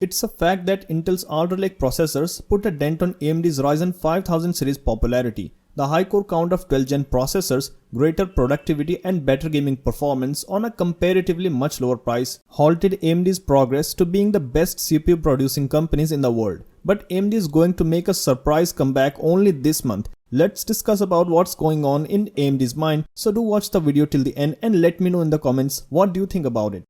It's a fact that Intel's Alder Lake processors put a dent on AMD's Ryzen 5000 series popularity. The high core count of 12th gen processors, greater productivity and better gaming performance on a comparatively much lower price halted AMD's progress to being the best CPU producing companies in the world. But AMD is going to make a surprise comeback only this month. Let's discuss about what's going on in AMD's mind, so do watch the video till the end and let me know in the comments what do you think about it.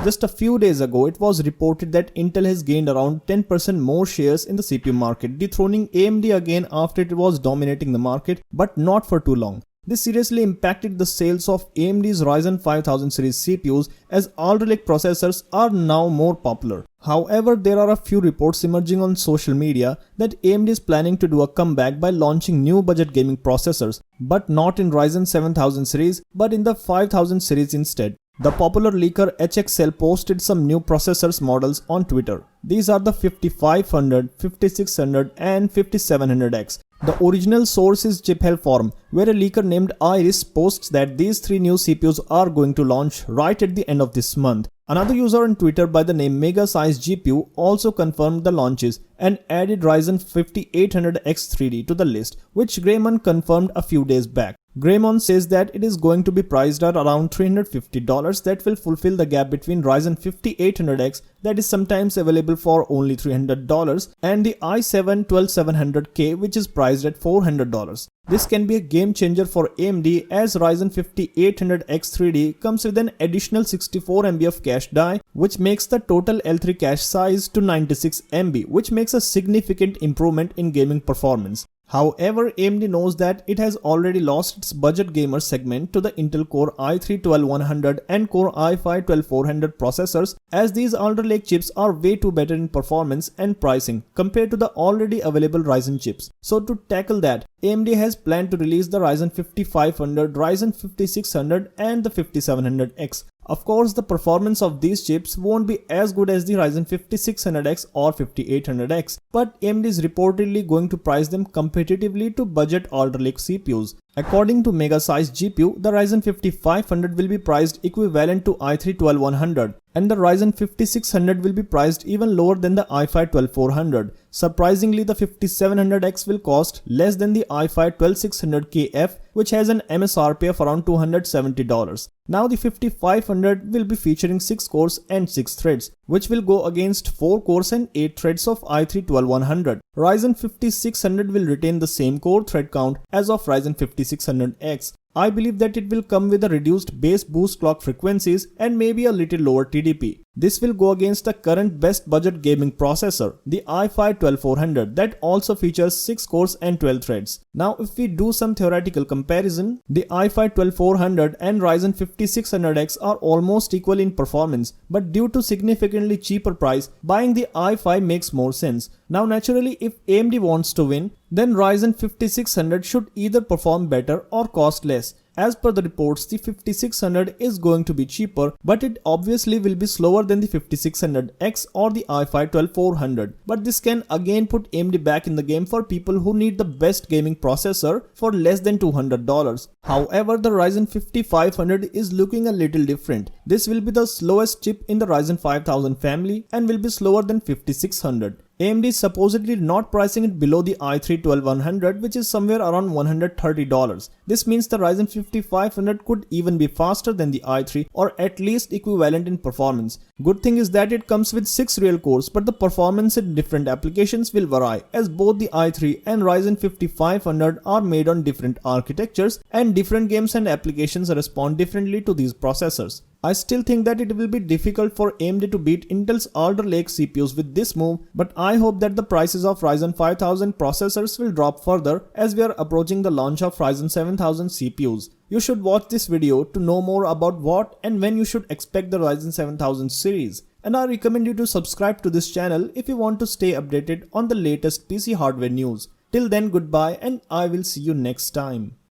Just a few days ago, it was reported that Intel has gained around 10% more shares in the CPU market, dethroning AMD again after it was dominating the market, but not for too long. This seriously impacted the sales of AMD's Ryzen 5000 series CPUs as Alder Lake processors are now more popular. However, there are a few reports emerging on social media that AMD is planning to do a comeback by launching new budget gaming processors, but not in Ryzen 7000 series but in the 5000 series instead. The popular leaker HXL posted some new processors models on Twitter. These are the 5500, 5600 and 5700X. The original source is ChipHell forum, where a leaker named Iris posts that these three new CPUs are going to launch right at the end of this month. Another user on Twitter by the name Mega Size GPU also confirmed the launches and added Ryzen 5800X 3D to the list, which Greymon confirmed a few days back. Greymon says that it is going to be priced at around $350 that will fulfill the gap between Ryzen 5800X that is sometimes available for only $300 and the i7-12700K which is priced at $400. This can be a game changer for AMD as Ryzen 5800X 3D comes with an additional 64 MB of cache die, which makes the total L3 cache size to 96 MB, which makes a significant improvement in gaming performance. However, AMD knows that it has already lost its budget gamer segment to the Intel Core i3-12100 and Core i5-12400 processors, as these Alder Lake chips are way too better in performance and pricing compared to the already available Ryzen chips. So to tackle that, AMD has planned to release the Ryzen 5500, Ryzen 5600 and the 5700X. Of course, the performance of these chips won't be as good as the Ryzen 5600X or 5800X, but AMD is reportedly going to price them competitively to budget Alder Lake CPUs. According to Mega Size GPU, the Ryzen 5500 will be priced equivalent to i3-12100 and the Ryzen 5600 will be priced even lower than the i5-12400. Surprisingly, the 5700X will cost less than the i5-12600KF, which has an MSRP of around $270. Now the 5500 will be featuring 6 cores and 6 threads, which will go against 4 cores and 8 threads of i3-12100. Ryzen 5600 will retain the same core thread count as of Ryzen 5600X. I believe that it will come with a reduced base boost clock frequencies and maybe a little lower TDP. This will go against the current best budget gaming processor, the i5-12400, that also features 6 cores and 12 threads. Now if we do some theoretical comparison, the i5-12400 and Ryzen 5600X are almost equal in performance, but due to significantly cheaper price, buying the i5 makes more sense. Now naturally, if AMD wants to win, then Ryzen 5600 should either perform better or cost less. As per the reports, the 5600 is going to be cheaper, but it obviously will be slower than the 5600X or the i5-12400. But this can again put AMD back in the game for people who need the best gaming processor for less than $200. However, the Ryzen 5500 is looking a little different. This will be the slowest chip in the Ryzen 5000 family and will be slower than 5600. AMD is supposedly not pricing it below the i3-12100, which is somewhere around $130. This means the Ryzen 5500 could even be faster than the i3 or at least equivalent in performance. Good thing is that it comes with 6 real cores, but the performance in different applications will vary as both the i3 and Ryzen 5500 are made on different architectures and different games and applications respond differently to these processors. I still think that it will be difficult for AMD to beat Intel's Alder Lake CPUs with this move, but I hope that the prices of Ryzen 5000 processors will drop further as we are approaching the launch of Ryzen 7000 CPUs. You should watch this video to know more about what and when you should expect the Ryzen 7000 series. And I recommend you to subscribe to this channel if you want to stay updated on the latest PC hardware news. Till then, goodbye and I will see you next time.